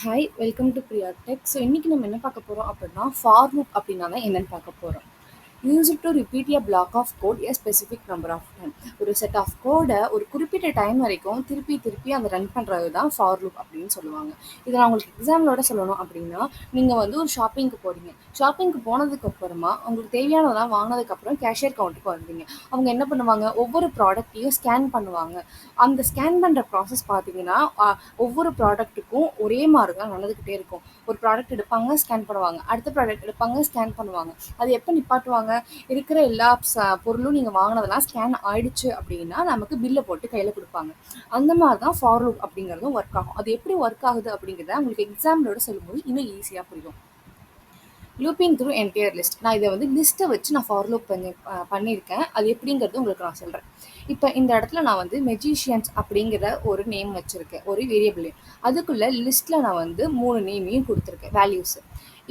Hi welcome to Priya tech. So இன்றைக்கி நம்ம என்ன பார்க்க போகிறோம் அப்படின்னா ஃபார் லூப் அப்படின்னா என்னென்னு பார்க்க போகிறோம். Use to repeat a block of code a specific number of time. ஒரு செட் ஆஃப் கோடை ஒரு குறிப்பிட்ட டைம் வரைக்கும் திருப்பி திருப்பி அதை ரன் பண்ணுறது தான் ஃபார் லூப் அப்படின்னு சொல்லுவாங்க. இதை நான் உங்களுக்கு எக்ஸாம்பிளோட சொல்லணும் அப்படின்னா, நீங்கள் வந்து ஒரு ஷாப்பிங்க்கு போகிறீங்க. ஷாப்பிங்க்கு போனதுக்கு அப்புறமா உங்களுக்கு தேவையானதெல்லாம் வாங்கினதுக்கப்புறம் கேஷியர் கவுண்ட்டுக்கு வருவீங்க. அவங்க என்ன பண்ணுவாங்க, ஒவ்வொரு ப்ராடக்ட்டையும் ஸ்கேன் பண்ணுவாங்க. அந்த ஸ்கேன் பண்ணுற ப்ராசஸ் பார்த்தீங்கன்னா ஒவ்வொரு ப்ராடக்ட்டுக்கும் ஒரே மாதிரி தான் நடந்துக்கிட்டே இருக்கும். ஒரு ப்ராடக்ட் எடுப்பாங்க, ஸ்கேன் பண்ணுவாங்க. அடுத்த ப்ராடக்ட் எடுப்பாங்க, ஸ்கேன் பண்ணுவாங்க. அது எப்போ நிப்பாட்டுவாங்க, இருக்கிற எல்லா பொருளும் நீங்கள் வாங்கினதெல்லாம் ஸ்கேன் ஆயிடுச்சு அப்படின்னா நமக்கு பில்லை போட்டு கையில் கொடுப்பாங்க. அந்த மாதிரி தான் ஃபார் லூப் அப்படிங்கிறதும் ஒர்க் ஆகும். அது எப்படி ஒர்க் ஆகுது அப்படிங்கிறத உங்களுக்கு எக்ஸாம்பிளோட சொல்லும்போது இன்னும் ஈஸியாக புரியும். Looping through entire list. நான் இதை வந்து லிஸ்ட்டை வச்சு நான் ஃபார் லூப் பண்ணியிருக்கேன். அது எப்படிங்கிறது உங்களுக்கு நான் சொல்கிறேன். இப்போ இந்த இடத்துல நான் வந்து மெஜிஷியன்ஸ் அப்படிங்கிற ஒரு நேம் வச்சுருக்கேன், ஒரு வேரியபிள் நேம். அதுக்குள்ளே லிஸ்ட்டில் நான் வந்து 3 நேமையும் கொடுத்துருக்கேன், வேல்யூஸு.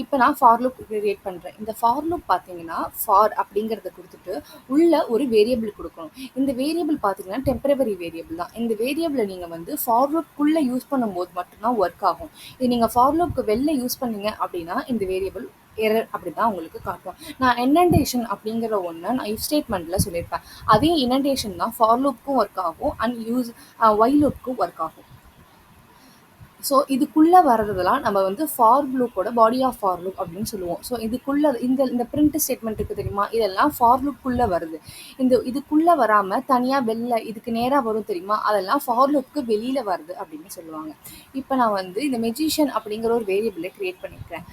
இப்போ நான் ஃபார் லூப் கிரியேட் பண்ணுறேன். இந்த ஃபார் லூப் பார்த்தீங்கன்னா ஃபார் அப்படிங்கிறத கொடுத்துட்டு உள்ள ஒரு வேரியபிள் கொடுக்கணும். இந்த வேரியபிள் பார்த்தீங்கன்னா டெம்பரவரி வேரியபிள் தான். இந்த வேரியபிளை நீங்கள் வந்து ஃபார் லூப்குள்ளே யூஸ் பண்ணும்போது மட்டும்தான் ஒர்க் ஆகும். இது நீங்கள் ஃபார் லூப்க்கு வெளில யூஸ் பண்ணீங்க அப்படின்னா இந்த வேரியபிள் எரர் அப்படி தான் உங்களுக்கு காட்டும். நான் இண்டென்டேஷன் அப்படிங்கிற ஒன்று நான் இஃப் ஸ்டேட்மெண்ட்டில் சொல்லியிருப்பேன். அதே இண்டென்டேஷன் தான் ஃபார் லூப்க்கும் ஒர்க் ஆகும் அண்ட் ஒய் லூப்க்கும் ஒர்க் ஆகும். ஸோ இதுக்குள்ளே வர்றதெல்லாம் நம்ம வந்து ஃபார் லூப்போட பாடி ஆஃப் ஃபார் லூப் அப்படின்னு சொல்லுவோம். ஸோ இதுக்குள்ளே இந்த பிரிண்ட் ஸ்டேட்மெண்ட் இருக்குது தெரியுமா, இதெல்லாம் ஃபார் லூப்புக்குள்ளே வருது. இதுக்குள்ளே வராமல் தனியாக வெளில இதுக்கு நேராக வரும் தெரியுமா, அதெல்லாம் ஃபார் லூப்புக்கு வெளியில் வருது அப்படின்னு சொல்லுவாங்க. இப்போ நான் வந்து இந்த மெஜிஷியன் அப்படிங்கிற ஒரு வேரியபிளை க்ரியேட் பண்ணியிருக்கேன்.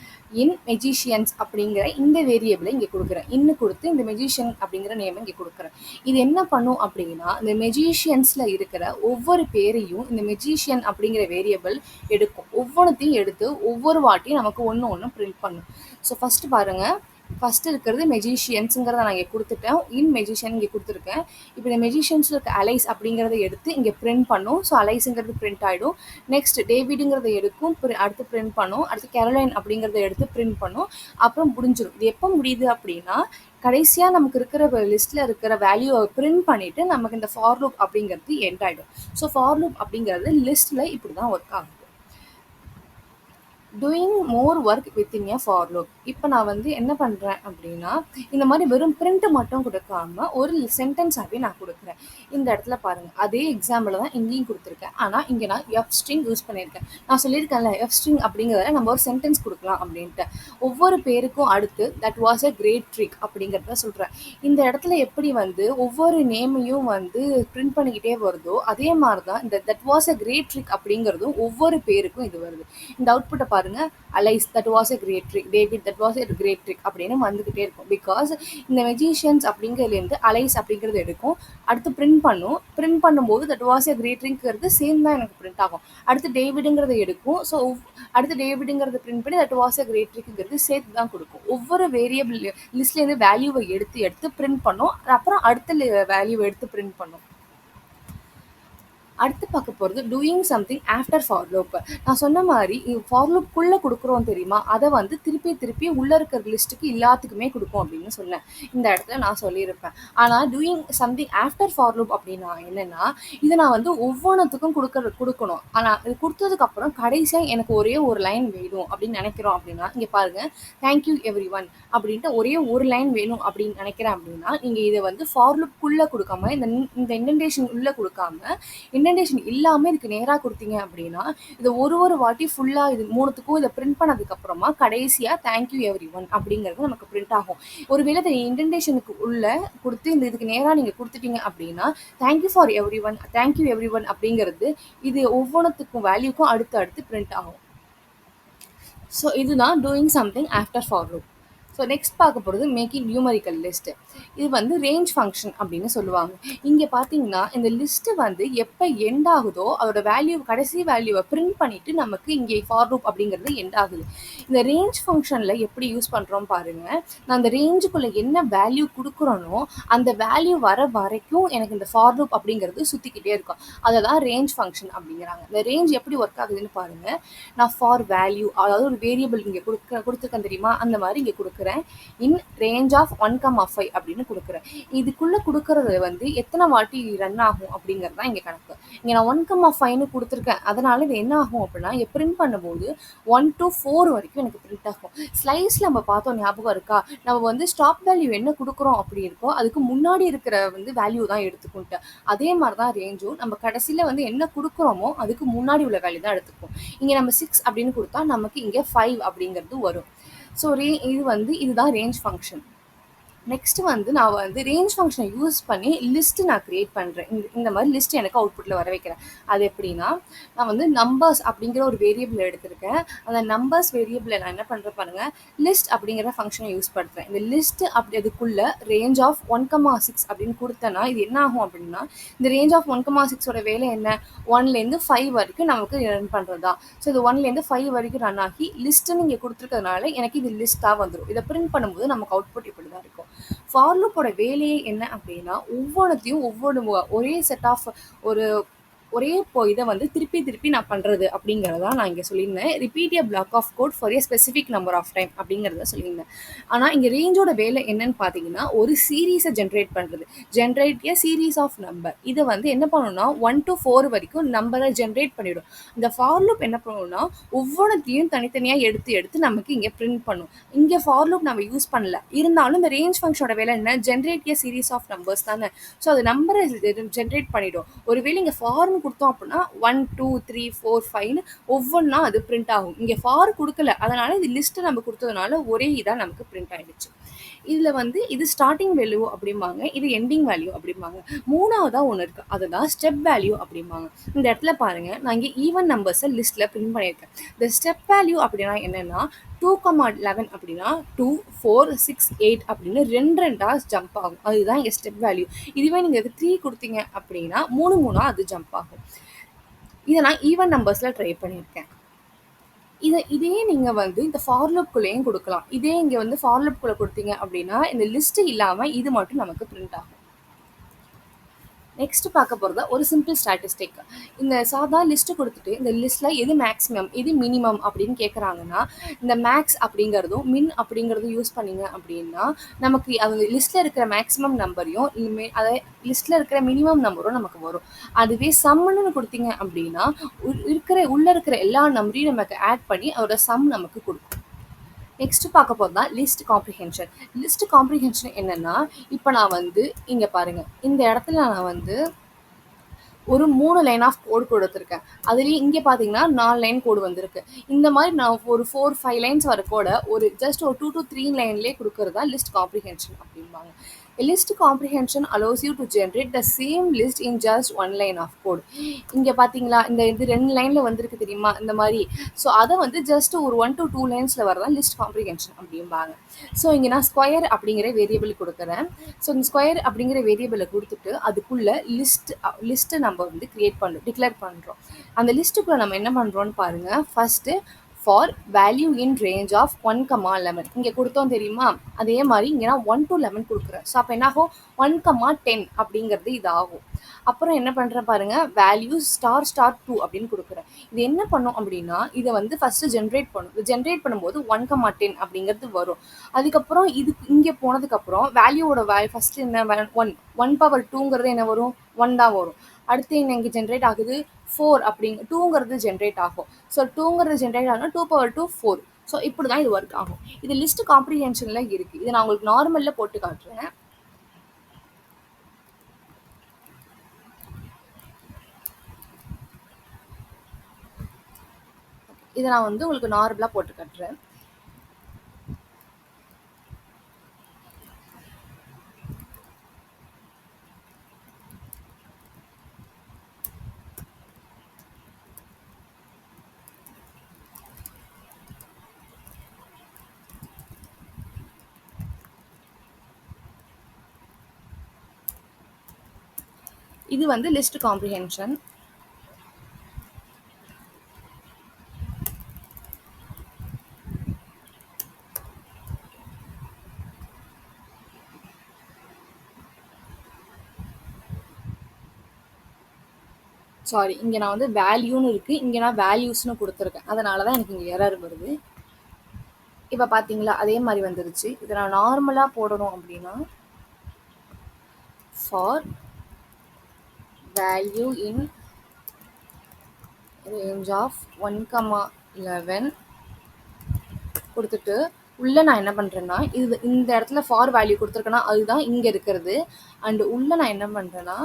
இன் மெஜிஷியன்ஸ் அப்படிங்கிற இந்த வேரியபிளை இங்கே கொடுக்குறேன். இன்னும் கொடுத்து இந்த மெஜிஷியன் அப்படிங்கிற நேமை இங்கே கொடுக்குறேன். இது என்ன பண்ணும் அப்படின்னா, இந்த மெஜிஷியன்ஸில் இருக்கிற ஒவ்வொரு பேரையும் இந்த மெஜிஷியன் அப்படிங்கிற வேரியபிள் எடுக்கும். ஒவ்வொன்றுத்தையும் எடுத்து ஒவ்வொரு வாட்டியும் நமக்கு ஒன்று பிரிண்ட் பண்ணும். ஸோ ஃபஸ்ட்டு பாருங்கள், ஃபஸ்ட்டு இருக்கிறது மெஜிஷியன்ஸுங்கிறத நான் இங்கே கொடுத்துட்டேன். இன் மெஜிஷியன் இங்கே கொடுத்துருக்கேன். இப்போ இந்த மெஜிஷியன்ஸில் இருக்க அலைஸ் அப்படிங்கிறத எடுத்து இங்கே பிரிண்ட் பண்ணும். ஸோ அலைஸுங்கிறது பிரிண்ட் ஆகிடும். நெக்ஸ்ட் டேவிடுங்கிறத எடுக்கும், அடுத்து பிரிண்ட் பண்ணும். அடுத்து கேரோலைன் அப்படிங்கிறத எடுத்து பிரிண்ட் பண்ணும். அப்புறம் முடிஞ்சிடும். இது எப்போ முடியுது அப்படின்னா, கடைசியாக நமக்கு இருக்கிற லிஸ்ட்டில் இருக்கிற வேல்யூவை பிரிண்ட் பண்ணிவிட்டு நமக்கு இந்த ஃபார் லூப் அப்படிங்கிறது எண்ட் ஆகிடும். ஸோ ஃபார் லூப் அப்படிங்கிறது லிஸ்ட்டில் இப்படி தான் ஒர்க் ஆகும். Doing more work within a for loop. இப்போ நான் வந்து என்ன பண்ணுறேன் அப்படின்னா, இந்த மாதிரி வெறும் பிரிண்ட் மட்டும் கொடுக்காம ஒரு சென்டென்ஸாகவே நான் கொடுக்குறேன். இந்த இடத்துல பாருங்கள், அதே எக்ஸாம்பிள் தான் இங்கேயும் கொடுத்துருக்கேன். ஆனால் இங்கே நான் எஃப் ஸ்ட்ரிங் யூஸ் பண்ணியிருக்கேன். நான் சொல்லியிருக்கேன்ல, எஃப் ஸ்ட்ரிங் அப்படிங்கிறத நம்ம ஒரு சென்டென்ஸ் கொடுக்கலாம் அப்படின்ட்டு. ஒவ்வொரு பேருக்கும் அடுத்து that was a great trick அப்படிங்கிறத சொல்கிறேன். இந்த இடத்துல எப்படி வந்து ஒவ்வொரு நேமையும் வந்து பிரிண்ட் பண்ணிக்கிட்டே வருதோ அதே மாதிரி தான் இந்த that was a great trick அப்படிங்கிறதும் ஒவ்வொரு பேருக்கும் இது வருது. இந்த அவுட்புட்டை பாருங்க, Alice that was a great trick, David that was a great trick அப்படின்னு வந்துகிட்டே இருக்கும். பிகாஸ் இந்த மெஜிஷியன்ஸ் அப்படிங்கிறதுலேருந்து அலைஸ் அப்படிங்கிறது எடுக்கும், அடுத்து பிரிண்ட் பண்ணும். பிரிண்ட் பண்ணும்போது தட் வாஸ் எ கிரேட் ட்ரிக்ங்கிறது சேம் தான் எனக்கு பிரிண்ட் ஆகும். அடுத்து டேவிடுங்கிறத எடுக்கும். ஸோ அடுத்து டேவிடுங்கிறத பிரிண்ட் பண்ணி தட் வாஸ் எ கிரேட் ட்ரிக்ங்கிறது சேர்த்து தான் கொடுக்கும். ஒவ்வொரு வேரியபிள் லிஸ்ட்லேருந்து வேல்யூவை எடுத்து பிரிண்ட் பண்ணும். அப்புறம் அடுத்த வேல்யூவை எடுத்து பிரிண்ட் பண்ணும். அடுத்து பார்க்க போகிறது doing something after for loop. நான் சொன்ன மாதிரி ஃபார் லூப்புக்குள்ளே கொடுக்குறோம் தெரியுமா, அதை வந்து திருப்பி உள்ளே இருக்கிற லிஸ்ட்டுக்கு எல்லாத்துக்குமே கொடுக்கும் அப்படின்னு சொன்னேன். இந்த இடத்துல நான் சொல்லியிருப்பேன். ஆனால் doing something after for loop அப்படின்னா என்னென்னா, இதை நான் வந்து ஒவ்வொன்றுத்துக்கும் கொடுக்கணும். ஆனால் இது கொடுத்ததுக்கப்புறம் கடைசியாக எனக்கு ஒரே ஒரு லைன் வேணும் அப்படின்னு நினைக்கிறோம் அப்படின்னா, இங்கே பாருங்கள், தேங்க்யூ எவ்ரி ஒன் அப்படின்ட்டு ஒரே ஒரு லைன் வேணும் அப்படின்னு நினைக்கிறேன் அப்படின்னா, நீங்கள் இதை வந்து ஃபார் லூப்புக்குள்ளே கொடுக்காம இந்த இண்டென்டேஷன் உள்ளே கொடுக்காம இண்டென்டேஷன் இல்லாமல் இதுக்கு நேராக கொடுத்தீங்க அப்படின்னா, இதை ஒரு வாட்டி ஃபுல்லாக இது மூணுத்துக்கும் இதை பிரிண்ட் பண்ணதுக்கப்புறமா கடைசியாக தேங்க்யூ எவ்ரி ஒன் அப்படிங்கிறது நமக்கு பிரிண்ட் ஆகும். ஒருவேளை இந்த இண்டென்டேஷனுக்கு உள்ளே கொடுத்து இதுக்கு நேராக நீங்கள் கொடுத்துட்டீங்க அப்படின்னா, thank you for every one, thank you every one அப்படிங்கிறது இது ஒவ்வொன்றுத்துக்கும் வேல்யூக்கும் அடுத்து பிரிண்ட் ஆகும். ஸோ இதுதான் doing something after for loop. So next பார்க்க போகிறது மேக்கிங் நியூமரிக்கல் லிஸ்ட்டு. இது வந்து ரேஞ்ச் ஃபங்க்ஷன் அப்படின்னு சொல்லுவாங்க. இங்கே பார்த்தீங்கன்னா இந்த லிஸ்ட்டு வந்து எப்போ எண்ட் ஆகுதோ அதோட கடைசி வேல்யூவை பிரிண்ட் பண்ணிவிட்டு நமக்கு இங்கே ஃபார் லூப் அப்படிங்கிறது எண்ட் ஆகுது. இந்த ரேஞ்ச் ஃபங்க்ஷனில் எப்படி யூஸ் பண்ணுறோம் பாருங்கள். நான் அந்த ரேஞ்சுக்குள்ளே என்ன வேல்யூ கொடுக்குறோனோ அந்த வேல்யூ வர வரைக்கும் எனக்கு இந்த ஃபார் லூப் அப்படிங்கிறது சுற்றிக்கிட்டே இருக்கும். அதை தான் ரேஞ்ச் ஃபங்க்ஷன் அப்படிங்கிறாங்க. இந்த ரேஞ்ச் எப்படி ஒர்க் ஆகுதுன்னு பாருங்கள். நான் ஃபார் வேல்யூ, அதாவது ஒரு வேரியபிள் இங்கே கொடுத்துருக்கேன் தெரியுமா, அந்த மாதிரி இங்கே கொடுக்குறேன். இன் ரேஞ்ச் ஆஃப் 1, 5 அப்படின்னு குடுக்குறேன். இதுக்குள்ள குடுக்குறது வந்து எத்தன வாட்டி ரன் ஆகும் அப்படிங்கிறது தான் இங்க கணக்கு. இங்க நான் 1,5ன்னு குடுத்துருக்கேன். அதனால இது என்ன ஆகும் அப்படின்னா, இங்க பிரிண்ட் பண்ணும்போது 1 டூ 4 வரைக்கும் எனக்கு பிரிண்ட் ஆகும். ஸ்லைஸ்ல நம்ம பார்த்தோம் ஞாபகம் இருக்கா? நம்ம வந்து ஸ்டாப் வேல்யூ என்ன குடுக்குறோம் அப்படி இருக்கோ, அதுக்கு முன்னாடி இருக்கிற வந்து வேல்யூ தான் எடுத்துக்குன்ட்டு. அதே மாரி தான் ரேஞ்சும். நம்ம கடைசில வந்து என்ன குடுக்குறோமோ, அதுக்கு முன்னாடி உள்ள வேல்யூ தான் எடுத்துக்குவோம். இங்க நம்ம 6 அப்படின்னு குடுத்தா, நமக்கு இங்க 5 அப்படிங்கிறது வரும். ஸோ இது வந்து இதுதான் ரேஞ்ச் ஃபங்ஷன். நெக்ஸ்ட் வந்து நான் வந்து ரேஞ்ச் ஃபங்க்ஷனை யூஸ் பண்ணி லிஸ்ட் நான் கிரியேட் பண்ணுறேன். இந்த மாதிரி லிஸ்ட் எனக்கு அவுட்புட்டில் வர வைக்கிறேன். அது எப்படின்னா, நான் வந்து நம்பர்ஸ் அப்படிங்கிற ஒரு வேரியபிள் எடுத்திருக்கேன். அந்த நம்பர்ஸ் வேரியபிளை நான் என்ன பண்ணுறேன் பாருங்க, லிஸ்ட் அப்படிங்கிற ஃபங்க்ஷனை யூஸ் பண்ணுறேன். இந்த லிஸ்ட் அப்படி அதுக்குள்ள ரேஞ்ச் ஆஃப் 1,6 அப்படின்னு கொடுத்தேன்னா இது என்ன ஆகும் அப்படின்னா, இந்த ரேஞ்ச் ஆஃப் 1,6ஓட வேலை என்ன, 1லேருந்து 5 வரைக்கும் நமக்கு ரன் பண்ணுறது தான். ஸோ இது 1லேருந்து 5 வரைக்கும் ரன் ஆகி லிஸ்ட்டுன்னு இங்கே கொடுத்துருக்கிறதுனால எனக்கு இது லிஸ்ட்டாக வந்துடும். இதை பிரிண்ட் பண்ணும்போது நமக்கு அவுட்புட் இப்படி தான் இருக்கும். ஃபார் லூப்போட வேலையே என்ன அப்படின்னா, ஒவ்வொன்றுத்தையும் ஒரே செட் ஆஃப் ஒரு ஒரே இதை வந்து திருப்பி திருப்பி நான் பண்ணுறது அப்படிங்கிறதா நான் இங்கே சொல்லியிருந்தேன். Repeat a block of code for a specific number of time அப்படிங்கிறத சொல்லியிருந்தேன். ஆனால் இங்கே ரேஞ்சோட வேலை என்னன்னு பார்த்தீங்கன்னா, ஒரு சீரீஸை ஜென்ரேட் பண்ணுறது. Generate a series of number. இதை வந்து என்ன பண்ணணும்னா 1 to 4 வரைக்கும் நம்பரை ஜென்ரேட் பண்ணிவிடும். இந்த ஃபார் லூப் என்ன பண்ணணும்னா, ஒவ்வொன்றத்தையும் தனித்தனியாக எடுத்து எடுத்து நமக்கு இங்கே பிரிண்ட் பண்ணும். இங்கே ஃபார் லூப் நம்ம யூஸ் பண்ணல, இருந்தாலும் இந்த ரேஞ்ச் ஃபங்க்ஷனோட வேலை என்ன, generate a series of numbers தானே. ஸோ அது நம்பரை ஜென்ரேட் பண்ணிடும். ஒருவேளை இங்கே ஃபார்னு கொடுத்தோம் அப்படின்னா 1 2 3 4 5ன்னு ஒவ்வொன்றா அது பிரிண்ட் ஆகும். இங்கே ஃபார் கொடுக்கல, அதனால இது லிஸ்ட்டு நம்ம கொடுத்ததுனால ஒரே இதாக நமக்கு பிரிண்ட் ஆகிடுச்சு. இதில் வந்து இது ஸ்டார்டிங் வேல்யூ அப்படிம்பாங்க, இது எண்டிங் வேல்யூ அப்படிம்பாங்க. மூணாவதாக ஒன்று இருக்குது, அதுதான் ஸ்டெப் வேல்யூ அப்படிம்பாங்க. இந்த இடத்துல பாருங்கள், நான் இங்கே ஈவன் நம்பர்ஸை லிஸ்ட்டில் பிரிண்ட் பண்ணியிருக்கேன். இந்த ஸ்டெப் வேல்யூ அப்படின்னா என்னென்னா, 2,11 அப்படின்னா 2 4 6 8 அப்படின்னு ரெண்டாக ஜம்ப் ஆகும். அதுதான் இங்கே ஸ்டெப் வேல்யூ. இதுவே நீங்கள் 3 கொடுத்தீங்க அப்படின்னா 3 அது ஜம்ப் ஆகும். இதை நான் ஈவன் நம்பர்ஸில் ட்ரை பண்ணியிருக்கேன். இதே நீங்கள் வந்து இந்த ஃபார் லூப்குள்ளேயும் கொடுக்கலாம். இதே இங்கே வந்து ஃபார் லூப்குள்ளே கொடுத்தீங்க அப்படின்னா இந்த லிஸ்ட்டு இல்லாமல் இது மட்டும் நமக்கு பிரிண்ட் ஆகும். நெக்ஸ்ட் பார்க்க போகிறது ஒரு சிம்பிள் ஸ்டாட்டிஸ்டிக். இந்த சாதா லிஸ்ட்டு கொடுத்துட்டு இந்த லிஸ்ட்டில் எது மேக்ஸிமம் எது மினிமம் அப்படின்னு கேட்குறாங்கன்னா, இந்த மேக்ஸ் அப்படிங்கிறதும் மின் அப்படிங்கிறதும் யூஸ் பண்ணிங்க அப்படின்னா நமக்கு அது லிஸ்ட்டில் இருக்கிற மேக்ஸிமம் நம்பரையும் அதை லிஸ்ட்டில் இருக்கிற மினிமம் நம்பரும் நமக்கு வரும். அதுவே சம்முன்னு கொடுத்தீங்க அப்படின்னா உள்ளே இருக்கிற எல்லா நம்பரையும் நமக்கு ஆட் பண்ணி அதோட சம் நமக்கு கொடுக்கும். நெக்ஸ்ட் பார்க்க போகிறது தான் லிஸ்ட் காம்ப்ரிஹென்ஷன். லிஸ்ட் காம்ப்ரிஹென்ஷன் என்னென்னா, இப்போ நான் வந்து இங்கே பாருங்கள், இந்த இடத்துல நான் வந்து ஒரு 3 லைன் ஆஃப் கோடு கொடுத்துருக்கேன். அதுலேயும் இங்கே பார்த்தீங்கன்னா 4 லைன் கோடு வந்திருக்கு. இந்த மாதிரி நான் ஒரு 4 5 லைன்ஸ் வர கோட ஒரு ஜஸ்ட் ஒரு 2 to 3 லைன்லேயே கொடுக்குறது தான் லிஸ்ட் காம்ப்ரிஹென்ஷன் அப்படிம்பாங்க. List comprehension allows you to generate the same list in just 1 line of code. இங்கே பார்த்தீங்களா, இந்த இது 2 லைனில் வந்திருக்கு தெரியுமா இந்த மாதிரி. ஸோ அதை வந்து ஜஸ்ட் ஒரு 1 to 2 லைன்ஸில் வரதான் லிஸ்ட் காம்ப்ரிஹென்ஷன் அப்படிம்பாங்க. ஸோ இங்கே நான் ஸ்கொயர் அப்படிங்கிற வேரியபிள் கொடுக்குறேன். ஸோ இந்த ஸ்கொயர் அப்படிங்கிற வேரியபிளை கொடுத்துட்டு அதுக்குள்ளே லிஸ்ட்டை நம்ம வந்து டிக்ளேர் பண்ணுறோம். அந்த லிஸ்ட்டுக்குள்ளே நம்ம என்ன பண்ணுறோன்னு பாருங்கள். First for value in range of 1,11 இங்கே கொடுத்தோம் தெரியுமா, அதே மாதிரி இங்கே நான் 1 to 11 கொடுக்குறேன். ஸோ அப்போ என்ன ஆகும், 1,10 அப்படிங்கிறது இது ஆகும். அப்புறம் என்ன பண்ணுறேன் பாருங்கள், வேல்யூ **2 அப்படின்னு கொடுக்குறேன். இது என்ன பண்ணும் அப்படின்னா, இதை வந்து ஃபஸ்ட்டு ஜென்ரேட் பண்ணும். இது ஜென்ரேட் பண்ணும்போது 1,10 அப்படிங்கிறது வரும். அதுக்கப்புறம் இது இங்கே போனதுக்கப்புறம் வேல்யூவோட ஃபஸ்ட்டு என்ன 1 என்ன வரும், 1 தான் வரும். அடுத்து என்ன இங்கே ஜென்ரேட் ஆகுது, 4 அப்படிங்க 2ங்கிறது ஜென்ரேட் ஆகும். ஸோ 2ங்கிறது ஜென்ரேட் ஆகுனா 2 4. ஸோ இப்படி தான் இது ஒர்க் ஆகும். இது லிஸ்ட் காம்ப்ரிஹென்ஷனில் இருக்குது. இதை நான் உங்களுக்கு நார்மலில் போட்டு காட்டுறேன். இதை நான் வந்து உங்களுக்கு நார்மலாக போட்டு காட்டுறேன். இது வந்து லிஸ்ட் காம்ப்ரிஹென்ஷன். சாரி, இங்கே நான் வந்து வேல்யூன்னு இருக்குது, இங்கே நான் வேல்யூஸ்னு கொடுத்துருக்கேன். அதனால தான் எனக்கு இங்கே எரர் வருது. இப்போ பார்த்தீங்களா, அதே மாதிரி வந்துருச்சு. இதை நான் நார்மலாக போடணும் அப்படின்னா for value in range of 1, 11 கொடுத்துட்டு உள்ள நான் என்ன பண்றேன்னா, இது இந்த இடத்துல ஃபார் வேல்யூ குடுத்துருக்கேன்னா, அதுதான் இங்க இருக்கிறது. அண்ட் உள்ள நான் என்ன பண்றேன்னா,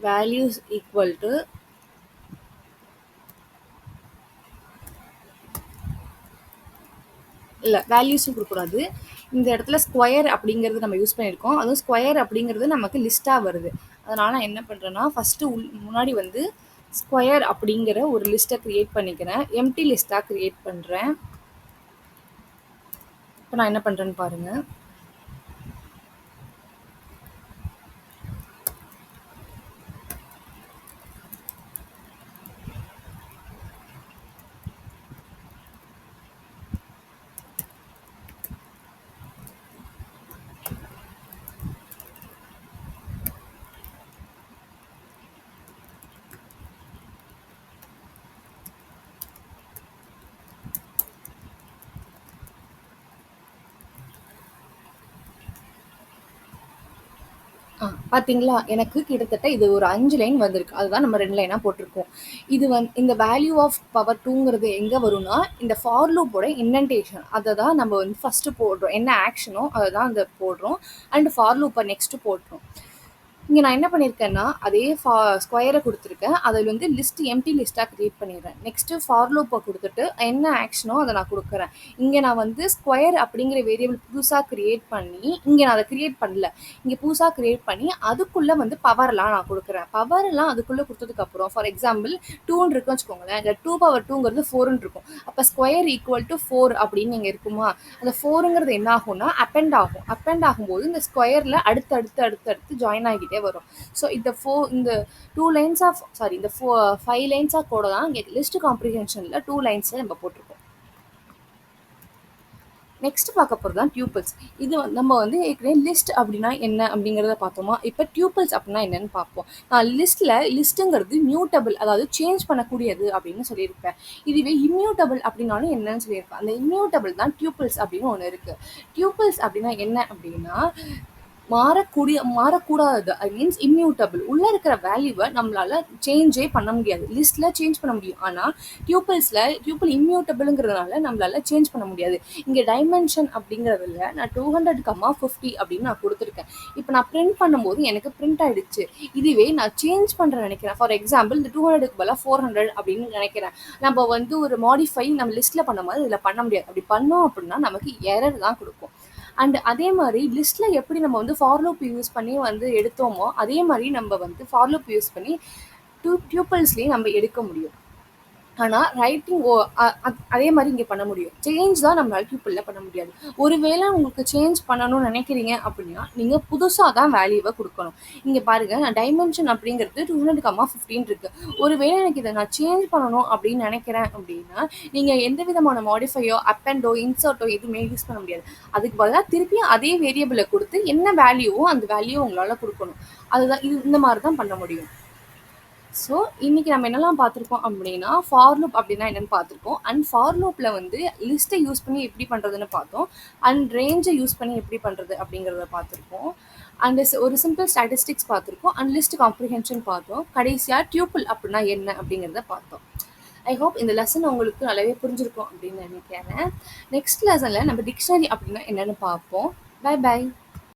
வேல்யூஸ் ஈக்குவல் டு இல்ல வேல்யூஸும் குடுக்கக்கூடாது. இந்த இடத்துல ஸ்கொயர் அப்படிங்கிறது நம்ம யூஸ் பண்ணியிருக்கோம். அதுவும் ஸ்கொயர் அப்படிங்கிறது நமக்கு லிஸ்ட்டா வருது. அதனால நான் என்ன பண்றேன்னா, ஃபர்ஸ்ட்டு முன்னாடி வந்து ஸ்கொயர் அப்படிங்கிற ஒரு லிஸ்ட்ட கிரியேட் பண்ணிக்கிறேன். எம்ப்டி லிஸ்ட்டா கிரியேட் பண்றேன். இப்ப நான் என்ன பண்றேன்னு பாருங்க. பார்த்தீங்களா? எனக்கு கிட்டத்தட்ட இது ஒரு 5 லைன் வந்திருக்கு. அதுதான் நம்ம 2 லைனா போட்டிருக்கோம். இந்த வேல்யூ ஆஃப் பவர் 2ங்கிறது எங்க வரும்னா, இந்த ஃபார் லூப்போட இண்டென்டேஷன். அத தான் நம்ம வந்து ஃபர்ஸ்ட்டு போடுறோம். என்ன ஆக்ஷனோ அத தான் போடுறோம். அண்ட் ஃபார் லூப்ப நெக்ஸ்ட்டு போடுறோம். இங்க நான் என்ன பண்ணியிருக்கேன்னா, அதே ஸ்கொயர குடுத்துருக்கேன். அதில வந்து லிஸ்ட் எம்ப்டி லிஸ்ட்டா கிரியேட் பண்ணிடுறேன். நெக்ஸ்ட்டு ஃபார் லூப்ப குடுத்துட்டு, என்ன ஆக்ஷனோ அத நான் குடுக்குறேன். இங்க நான் வந்து ஸ்கொயர் அப்படிங்கிற வேரியபிள் புதுசா கிரியேட் பண்ணி, இங்க நான் அத கிரியேட் பண்ணல. இங்க புதுசா கிரியேட் பண்ணி, அதுக்குள்ள வந்து பவர்லாம் நான் குடுக்குறேன். பவர்லாம் அதுக்குள்ள குடுத்ததுக்கப்புறம், ஃபார் எக்ஸாம்பிள் 2ன்னு இருக்குன்னு வச்சுக்கோங்களேன். இந்த 2/2ங்கிறது 4ன்னு இருக்கும். அப்ப ஸ்கொயர் ஈக்குவல் டு 4 அப்படின்னு இங்க இருக்குமா? அந்த 4ங்கிறது என்ன ஆகும்னா, அப்பெண்ட் ஆகும். அப்பெண்ட் ஆகும்போது இந்த ஸ்கொயர்ல அடுத்து ஜாயின் ஆகிட்டே வரும். ஸோ இந்த 2 லைன்ஸ் ஆஃப் சாரி இந்த 5 லைன்ஸ் ஆஃப் கோட தான் இங்க லிஸ்ட் காம்ப்ரிஹென்ஷன்ல 2 லைன்ஸ்ல நம்ம போட்டிருக்கோம். நெக்ஸ்ட் பார்க்க போகிறது தான் டியூப்பிள்ஸ். இது நம்ம வந்து ஏற்கனவே லிஸ்ட் அப்படின்னா என்ன அப்படிங்கிறத பார்த்தோமா, இப்போ டியூப்பிள்ஸ் அப்படின்னா என்னன்னு பார்ப்போம். நான் லிஸ்ட்டுங்கிறது மியூட்டபிள், அதாவது சேஞ்ச் பண்ணக்கூடியது அப்படின்னு சொல்லியிருப்பேன். இதுவே இம்யூட்டபிள் அப்படின்னாலும் என்னன்னு சொல்லியிருப்பேன். அந்த இம்யூட்டபிள் தான் டியூப்பிள்ஸ் அப்படின்னு ஒன்று இருக்கு. டியூப்பிள்ஸ் அப்படின்னா என்ன அப்படின்னா, மாறக்கூடாது. I means immutable. உள்ள இருக்கிற வேல்யூவை நம்மளால சேஞ்சே பண்ண முடியாது. லிஸ்ட்ல சேஞ்ச் பண்ண முடியும். ஆனால் டியூப்பிள் இம்யூட்டபிள்ங்கிறதுனால நம்மளால சேஞ்ச் பண்ண முடியாது. இங்கே டைமென்ஷன் அப்படிங்கிறதுல நான் 200, 50 அப்படின்னு நான் கொடுத்துருக்கேன். இப்போ நான் பிரிண்ட் பண்ணும்போது எனக்கு பிரிண்ட் ஆயிடுச்சு. இதுவே நான் சேஞ்ச் பண்ணுற நினைக்கிறேன். ஃபார் எக்ஸாம்பிள் இந்த 200க்கு பதிலாக 400 அப்படின்னு நினைக்கிறேன். நம்ம வந்து ஒரு மாடிஃபை நம்ம லிஸ்ட்ல பண்ண மாதிரி இதில் பண்ண முடியாது. அப்படி பண்ணோம் அப்படின்னா நமக்கு எரர் தான் கொடுக்கும். அண்ட் அதே மாதிரி லிஸ்ட்ல எப்படி நம்ம வந்து ஃபார் லூப் யூஸ் பண்ணி வந்து எடுத்தோமோ, அதே மாதிரி நம்ம வந்து ஃபார் லூப் யூஸ் பண்ணி டியூப்பிள்ஸ்லேயும் நம்ம எடுக்க முடியும். ஆனால் ரைட்டிங் அதே மாதிரி இங்கே பண்ண முடியும். சேஞ்ச் தான் நம்மளால டியூப்பிளில் பண்ண முடியாது. ஒருவேளை உங்களுக்கு சேஞ்ச் பண்ணணும்னு நினைக்கிறீங்க அப்படின்னா, நீங்கள் புதுசாக தான் வேல்யூவை கொடுக்கணும். இங்கே பாருங்கள், நான் டைமென்ஷன் அப்படிங்கிறது 200, 15 இருக்கு. ஒருவேளை எனக்கு இதை நான் சேஞ்ச் பண்ணணும் அப்படின்னு நினைக்கிறேன் அப்படின்னா, நீங்கள் எந்த விதமான மாடிஃபையோ அப்பெண்டோ இன்சர்ட்டோ எதுவுமே யூஸ் பண்ண முடியாது. அதுக்கு பதிலாக திருப்பியும் அதே வேரியபிளை கொடுத்து என்ன வேல்யூவோ அந்த வேல்யூ உங்களால் கொடுக்கணும். அதுதான் இந்த மாதிரி தான் பண்ண முடியும். ஸோ இன்னைக்கு நம்ம என்னெல்லாம் பார்த்துருக்கோம் அப்படின்னா, ஃபார் லூப் அப்படின்னா என்னன்னு பார்த்துருக்கோம். அண்ட் ஃபார் லூப்பில் வந்து லிஸ்ட்டை யூஸ் பண்ணி எப்படி பண்ணுறதுன்னு பார்த்தோம். அண்ட் ரேஞ்சை யூஸ் பண்ணி எப்படி பண்ணுறது அப்படிங்கிறத பார்த்துருக்கோம். அண்ட் ஒரு சிம்பிள் ஸ்டாட்டிஸ்டிக்ஸ் பார்த்துருக்கோம். அண்ட் லிஸ்ட் காம்ப்ரிஹென்ஷன் பார்த்தோம். கடைசியாக டியூப்பிள் அப்படின்னா என்ன அப்படிங்கிறத பார்த்தோம். ஐ ஹோப் இந்த லெசன் உங்களுக்கு நல்லாவே புரிஞ்சிருக்கும் அப்படின்னு நினைக்கிறேன். நெக்ஸ்ட் லெசனில் நம்ம டிக்ஷனரி அப்படின்னா என்னென்னு பார்ப்போம். Bye by.